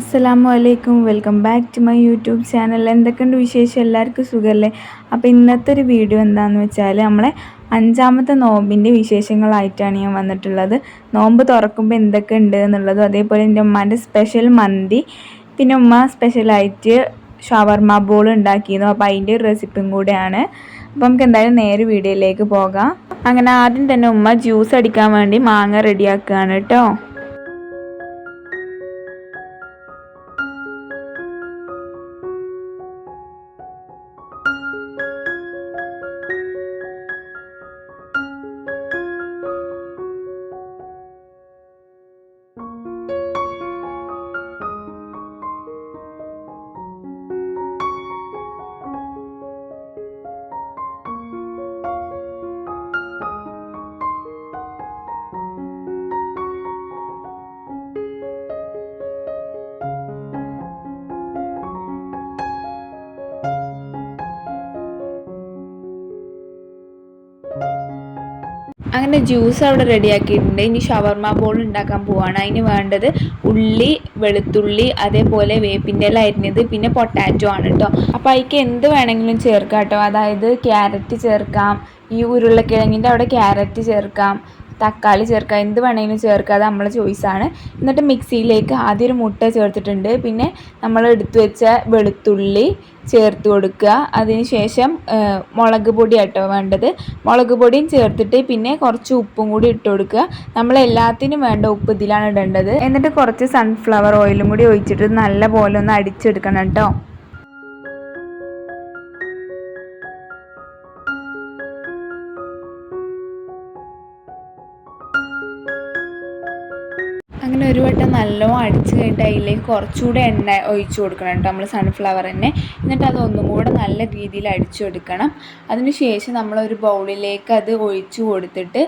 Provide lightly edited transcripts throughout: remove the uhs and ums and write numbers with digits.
അസ്സലാമു അലൈക്കും. Welcome back to my YouTube channel. എന്തൊക്കെയുണ്ട് വിശേഷം? എല്ലാവർക്കും സുഖമല്ലേ? അപ്പോൾ ഇന്നത്തെ ഒരു വീഡിയോ എന്താണെന്ന് വെച്ചാൽ നമ്മളെ 5ാമത്തെ നോമ്പിൻ്റെ വിശേഷങ്ങളായിട്ടാണ് ഞാൻ വന്നിട്ടുള്ളത്. നോമ്പ് തുറക്കുമ്പോൾ എന്തൊക്കെ ഉണ്ട് എന്നുള്ളതും, അതേപോലെ എൻ്റെ ഉമ്മാൻ്റെ സ്പെഷ്യൽ മന്തി, പിന്നെ ഉമ്മ സ്പെഷ്യലായിട്ട് ഷവർമ ബോൾ ഉണ്ടാക്കിയിരുന്നു. അപ്പോൾ അതിൻ്റെ ഒരു റെസിപ്പിയും കൂടെയാണ്. അപ്പോൾ നമുക്ക് എന്തായാലും നേരെ വീഡിയോയിലേക്ക് പോകാം. അങ്ങനെ ആദ്യം തന്നെ ഉമ്മ ജ്യൂസ് അടിക്കാൻ വേണ്ടി മാങ്ങ റെഡിയാക്കുകയാണ് കേട്ടോ. അങ്ങനെ ജ്യൂസ് അവിടെ റെഡിയാക്കിയിട്ടുണ്ട്. ഇനി ഷവർമ ബോൾ ഉണ്ടാക്കാൻ പോവാണ്. അതിന് വേണ്ടത് ഉള്ളി, വെളുത്തുള്ളി, അതേപോലെ വേപ്പിൻ്റെ ഇല അരിഞ്ഞത്, പിന്നെ പൊട്ടാറ്റോ ആണ് കേട്ടോ. അപ്പോൾ അതിലേക്ക് എന്ത് വേണമെങ്കിലും ചേർക്കാം കേട്ടോ. അതായത് ക്യാരറ്റ് ചേർക്കാം, ഈ ഉരുളക്കിഴങ്ങിൻ്റെ അവിടെ ക്യാരറ്റ് ചേർക്കാം, തക്കാളി ചേർക്കാം, എന്ത് വേണമെങ്കിലും ചേർക്കാം. അത് നമ്മളെ ചോയ്സാണ്. എന്നിട്ട് മിക്സിയിലേക്ക് ആദ്യം ഒരു മുട്ട ചേർത്തിട്ടുണ്ട്. പിന്നെ നമ്മൾ എടുത്തു വെച്ച വെളുത്തുള്ളി ചേർത്ത് കൊടുക്കുക. അതിന് ശേഷം മുളക് പൊടി ആട്ടോ വേണ്ടത്. മുളക് പൊടിയും ചേർത്തിട്ട് പിന്നെ കുറച്ച് ഉപ്പും കൂടി ഇട്ട് കൊടുക്കുക. നമ്മൾ എല്ലാത്തിനും വേണ്ട ഉപ്പ് ഇതിലാണ് ഇടേണ്ടത്. എന്നിട്ട് കുറച്ച് സൺഫ്ലവർ ഓയിലും കൂടി ഒഴിച്ചിട്ട് നല്ല പോലെ ഒന്ന് അടിച്ചെടുക്കണം കേട്ടോ. അങ്ങനെ ഒരു വട്ടം നല്ലോണം അടിച്ച് കഴിഞ്ഞിട്ട് അതിലേക്ക് കുറച്ചുകൂടെ എണ്ണ ഒഴിച്ച് കൊടുക്കണം കേട്ടോ, നമ്മൾ സൺഫ്ലവർ തന്നെ. എന്നിട്ട് അതൊന്നും കൂടെ നല്ല രീതിയിൽ അടിച്ചെടുക്കണം. അതിന് ശേഷം നമ്മളൊരു ബൗളിലേക്ക് അത് ഒഴിച്ച് കൊടുത്തിട്ട്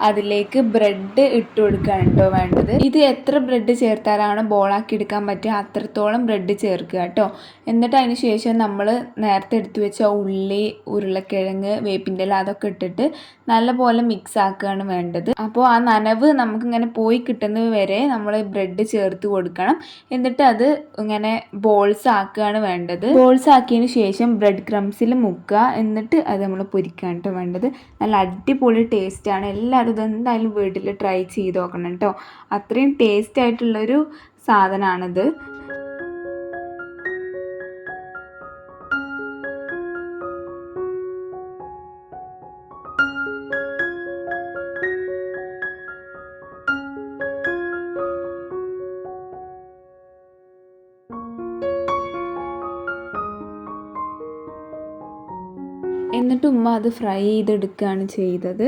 അതിലേക്ക് ബ്രെഡ് ഇട്ട് കൊടുക്കുകയാണ് കേട്ടോ വേണ്ടത്. ഇത് എത്ര ബ്രെഡ് ചേർത്താലാണ് ബോളാക്കി എടുക്കാൻ പറ്റുക അത്രത്തോളം ബ്രെഡ് ചേർക്കുക കേട്ടോ. എന്നിട്ട് അതിന് ശേഷം നമ്മൾ നേരത്തെ എടുത്തു വെച്ച ഉള്ളി, ഉരുളക്കിഴങ്ങ്, വേപ്പിൻ്റെ ഇല അതൊക്കെ ഇട്ടിട്ട് നല്ലപോലെ മിക്സ് ആക്കുകയാണ് വേണ്ടത്. അപ്പോൾ ആ നനവ് നമുക്കിങ്ങനെ പോയി കിട്ടുന്നത് വരെ നമ്മൾ ബ്രെഡ് ചേർത്ത് കൊടുക്കണം. എന്നിട്ട് അത് ഇങ്ങനെ ബോൾസ് ആക്കുകയാണ് വേണ്ടത്. ബോൾസ് ആക്കിയതിന് ശേഷം ബ്രെഡ് ക്രംസിൽ മുക്കുക. എന്നിട്ട് അത് നമ്മൾ പൊരിക്കുകയാണ് കേട്ടോ വേണ്ടത്. നല്ല അടിപൊളി ടേസ്റ്റാണ്. എല്ലാവരും ഇതെന്തായാലും വീട്ടിൽ ട്രൈ ചെയ്ത് നോക്കണം കേട്ടോ. അത്രയും ടേസ്റ്റ് ആയിട്ടുള്ളൊരു സാധനമാണിത്. എന്നിട്ട് ഉമ്മ അത് ഫ്രൈ ചെയ്തെടുക്കുകയാണ് ചെയ്തത്.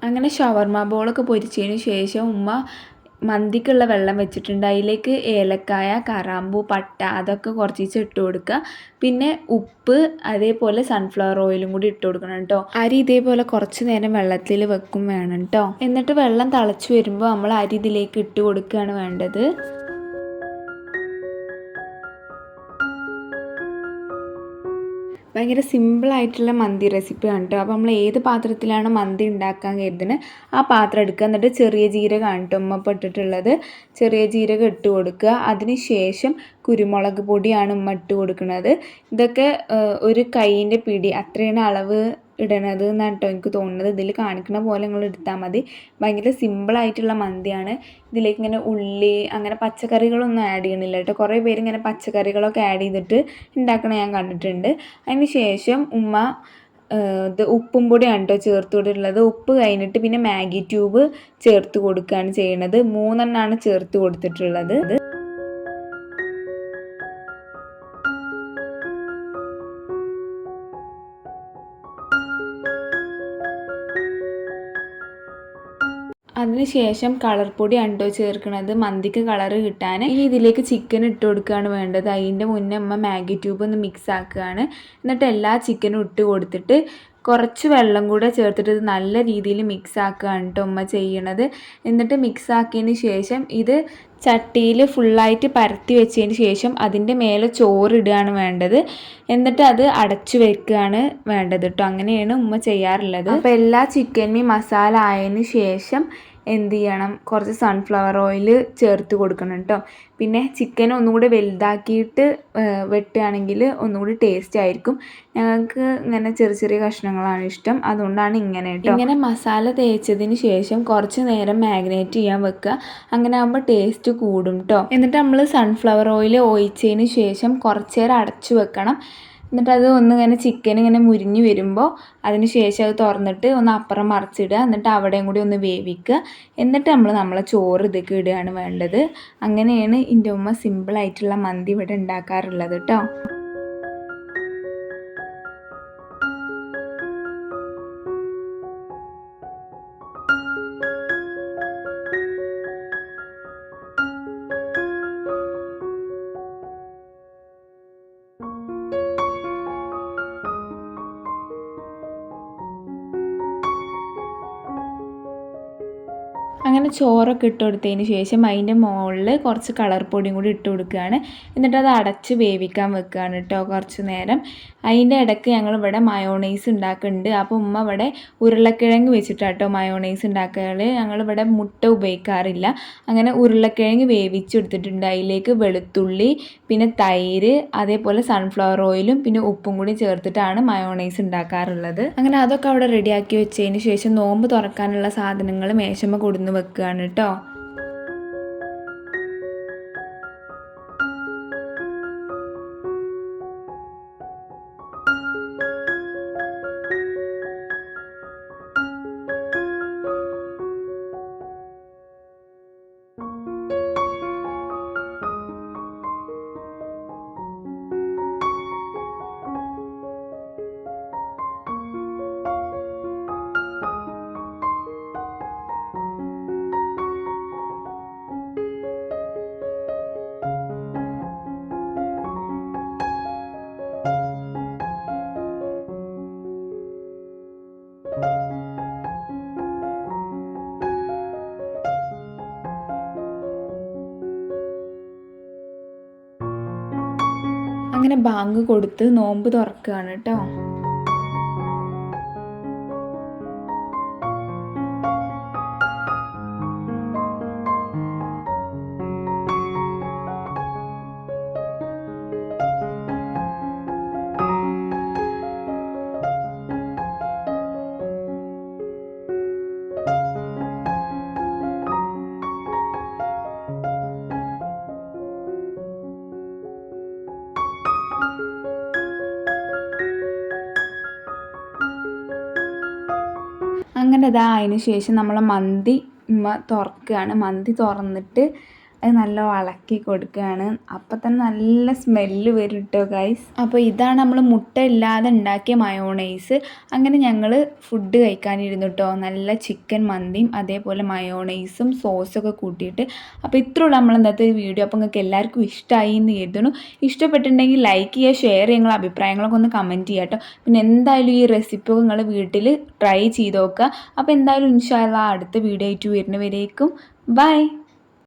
അങ്ങനെ ഷവർമ ബോളൊക്കെ പൊരിച്ചതിന് ശേഷം ഉമ്മ മന്തിക്കുള്ള വെള്ളം വെച്ചിട്ടുണ്ട്. അതിലേക്ക് ഏലക്കായ, കറാമ്പൂ, പട്ട അതൊക്കെ കുറച്ച് ഇട്ട് കൊടുക്കുക. പിന്നെ ഉപ്പ്, അതേപോലെ സൺഫ്ലവർ ഓയിലും കൂടി ഇട്ട് കൊടുക്കണം കേട്ടോ. അരി ഇതേപോലെ കുറച്ച് നേരം വെള്ളത്തിൽ വെക്കും വേണം കേട്ടോ. എന്നിട്ട് വെള്ളം തിളച്ച് വരുമ്പോൾ നമ്മൾ അരി ഇതിലേക്ക് ഇട്ട് കൊടുക്കുകയാണ് വേണ്ടത്. ഭയങ്കര സിമ്പിളായിട്ടുള്ള മന്തി റെസിപ്പിയാണ് കേട്ടോ. അപ്പോൾ നമ്മൾ ഏത് പാത്രത്തിലാണ് മന്തി ഉണ്ടാക്കാൻ കരുതുന്നത് ആ പാത്രം എടുക്കുക. എന്നിട്ട് ചെറിയ ജീരകമാണ് കേട്ടോ ഉമ്മ ഇട്ടിട്ടുള്ളത്. ചെറിയ ജീരകം ഇട്ട് കൊടുക്കുക. അതിന് ശേഷം കുരുമുളക് പൊടിയാണ് ഉമ്മ ഇട്ട് കൊടുക്കുന്നത്. ഇതൊക്കെ ഒരു കൈയിൻ്റെ പിടി അത്രയാണ് അളവ് ഇടണത് എന്നാണ് കേട്ടോ എനിക്ക് തോന്നുന്നത്. ഇതിൽ കാണിക്കുന്ന പോലെ നിങ്ങൾ എടുത്താൽ മതി. ഭയങ്കര സിമ്പിളായിട്ടുള്ള മന്തിയാണ്. ഇതിലേക്ക് ഇങ്ങനെ ഉള്ളി അങ്ങനെ പച്ചക്കറികളൊന്നും ആഡ് ചെയ്യണില്ല കേട്ടോ. കുറേ പേര് ഇങ്ങനെ പച്ചക്കറികളൊക്കെ ആഡ് ചെയ്തിട്ട് ഉണ്ടാക്കണ ഞാൻ കണ്ടിട്ടുണ്ട്. അതിന് ശേഷം ഉമ്മ ഇത് ഉപ്പും പൊടിയാണ് കേട്ടോ ചേർത്ത് കൊടുത്തിട്ടുള്ളത്. ഉപ്പ് കഴിഞ്ഞിട്ട് പിന്നെ മാഗി ട്യൂബ് ചേർത്ത് കൊടുക്കുകയാണ് ചെയ്യുന്നത്. 3 എണ്ണമാണ് ചേർത്ത് കൊടുത്തിട്ടുള്ളത്. അതിന് അതിന് ശേഷം കളർ പൊടിയാണ് കേട്ടോ ചേർക്കുന്നത് മന്തിക്ക് കളറ് കിട്ടാൻ. ഇനി ഇതിലേക്ക് ചിക്കൻ ഇട്ട് കൊടുക്കുകയാണ് വേണ്ടത്. അതിൻ്റെ മുന്നേ അമ്മ മാഗി ട്യൂബ് ഒന്ന് മിക്സ് ആക്കുകയാണ്. എന്നിട്ട് എല്ലാ ചിക്കനും ഇട്ട് കൊടുത്തിട്ട് കുറച്ച് വെള്ളം കൂടെ ചേർത്തിട്ട് ഇത് നല്ല രീതിയിൽ മിക്സ് ആക്കുകയാണ് കേട്ടോ ഉമ്മ ചെയ്യണത്. എന്നിട്ട് മിക്സ് ആക്കിയതിന് ശേഷം ഇത് ചട്ടിയിൽ ഫുള്ളായിട്ട് പരത്തി വെച്ചതിന് ശേഷം അതിൻ്റെ മേലെ ചോറിടുകയാണ് വേണ്ടത്. എന്നിട്ട് അത് അടച്ചു വെക്കുകയാണ് വേണ്ടത് കേട്ടോ. അങ്ങനെയാണ് ഉമ്മ ചെയ്യാറുള്ളത്. അപ്പോൾ എല്ലാ ചിക്കനും മസാല ആയതിന് ശേഷം എന്ത് ചെയ്യണം, കുറച്ച് സൺഫ്ലവർ ഓയിൽ ചേർത്ത് കൊടുക്കണം കേട്ടോ. പിന്നെ ചിക്കൻ ഒന്നുകൂടി വലുതാക്കിയിട്ട് വെട്ടുകയാണെങ്കിൽ ഒന്നുകൂടി ടേസ്റ്റ് ആയിരിക്കും. ഞങ്ങൾക്ക് ഇങ്ങനെ ചെറിയ ചെറിയ കഷ്ണങ്ങളാണ് ഇഷ്ടം, അതുകൊണ്ടാണ് ഇങ്ങനെ കേട്ടോ. ഇങ്ങനെ മസാല തേച്ചതിന് ശേഷം കുറച്ച് നേരം മാഗ്നേറ്റ് ചെയ്യാൻ വെക്കുക. അങ്ങനെ ആകുമ്പോൾ ടേസ്റ്റ് കൂടും കേട്ടോ. എന്നിട്ട് നമ്മൾ സൺഫ്ലവർ ഓയിൽ ഒഴിച്ചതിന് ശേഷം കുറച്ച് നേരം അടച്ചു വെക്കണം. എന്നിട്ട് അത് ഇങ്ങനെ ചിക്കൻ ഇങ്ങനെ മുരിഞ്ഞ് വരുമ്പോൾ അതിന് ശേഷം അത് തുറന്നിട്ട് ഒന്ന് അപ്പുറം മറിച്ചിടുക. എന്നിട്ട് അവിടെയും കൂടി ഒന്ന് വേവിക്കുക. എന്നിട്ട് നമ്മളെ ചോറ് ഇതൊക്കെ ഇടുകയാണ് വേണ്ടത്. അങ്ങനെയാണ് എൻ്റെ ഉമ്മ സിമ്പിളായിട്ടുള്ള മന്തി ഇവിടെ ഉണ്ടാക്കാറുള്ളത് കേട്ടോ. അങ്ങനെ ചോറൊക്കെ ഇട്ട് കൊടുത്തതിന് ശേഷം അതിൻ്റെ മുകളിൽ കുറച്ച് കളർ പൊടിയും കൂടി ഇട്ട് കൊടുക്കുകയാണ്. എന്നിട്ട് അത് അടച്ച് വേവിക്കാൻ വെക്കുകയാണ് കേട്ടോ കുറച്ച് നേരം. അതിൻ്റെ ഇടയ്ക്ക് ഞങ്ങളിവിടെ മയോണൈസ് ഉണ്ടാക്കുന്നുണ്ട്. അപ്പോൾ ഉമ്മ ഇവിടെ ഉരുളക്കിഴങ്ങ് വെച്ചിട്ടാണ് കേട്ടോ മയോണൈസ് ഉണ്ടാക്കുക. ഞങ്ങളിവിടെ മുട്ട ഉപയോഗിക്കാറില്ല. അങ്ങനെ ഉരുളക്കിഴങ്ങ് വേവിച്ചെടുത്തിട്ടുണ്ട്. അതിലേക്ക് വെളുത്തുള്ളി, പിന്നെ തൈര്, അതേപോലെ സൺഫ്ലവർ ഓയിലും പിന്നെ ഉപ്പും കൂടി ചേർത്തിട്ടാണ് മയോണൈസ് ഉണ്ടാക്കാറുള്ളത്. അങ്ങനെ അതൊക്കെ അവിടെ റെഡിയാക്കി വെച്ചതിന് ശേഷം നോമ്പ് തുറക്കാനുള്ള സാധനങ്ങൾ മേശമ്മ കൊടുന്ന് വെക്കുകയാണ് കേട്ടോ. അങ്ങനെ ബാങ്ക് കൊടുത്ത് നോമ്പ് തുറക്കുകയാണ് കേട്ടോ. അങ്ങനെ അതിന് ശേഷം നമ്മളെ മന്തി ഉമ്മ തുറക്കുകയാണ്. മന്തി തുറന്നിട്ട് അത് നല്ല ഇളക്കി കൊടുക്കുകയാണ്. അപ്പം തന്നെ നല്ല സ്മെല്ല് വരും കേട്ടോ ഗൈസ്. അപ്പോൾ ഇതാണ് നമ്മൾ മുട്ട ഇല്ലാതെ ഉണ്ടാക്കിയ മയോണൈസ്. അങ്ങനെ ഞങ്ങൾ ഫുഡ് കഴിക്കാനിരുന്നു കേട്ടോ. നല്ല ചിക്കൻ മന്തിയും അതേപോലെ മയോണൈസും സോസൊക്കെ കൂട്ടിയിട്ട്. അപ്പോൾ ഇത്രയുള്ള നമ്മൾ ഇന്നത്തെ വീഡിയോ. അപ്പോൾ നിങ്ങൾക്ക് എല്ലാവർക്കും ഇഷ്ടമായി എന്ന് കരുതുന്നു. ഇഷ്ടപ്പെട്ടിട്ടുണ്ടെങ്കിൽ ലൈക്ക് ചെയ്യുക, ഷെയർ ചെയ്യുക, നിങ്ങളുടെ അഭിപ്രായങ്ങളൊക്കെ ഒന്ന് കമൻറ്റ് ചെയ്യുക കേട്ടോ. പിന്നെ എന്തായാലും ഈ റെസിപ്പിയൊക്കെ നിങ്ങൾ വീട്ടിൽ ട്രൈ ചെയ്ത് നോക്കുക. അപ്പോൾ എന്തായാലും ഇൻഷാ അല്ലാഹ് അടുത്ത വീഡിയോ ആയിട്ട് വരുന്നവരേക്കും ബൈ.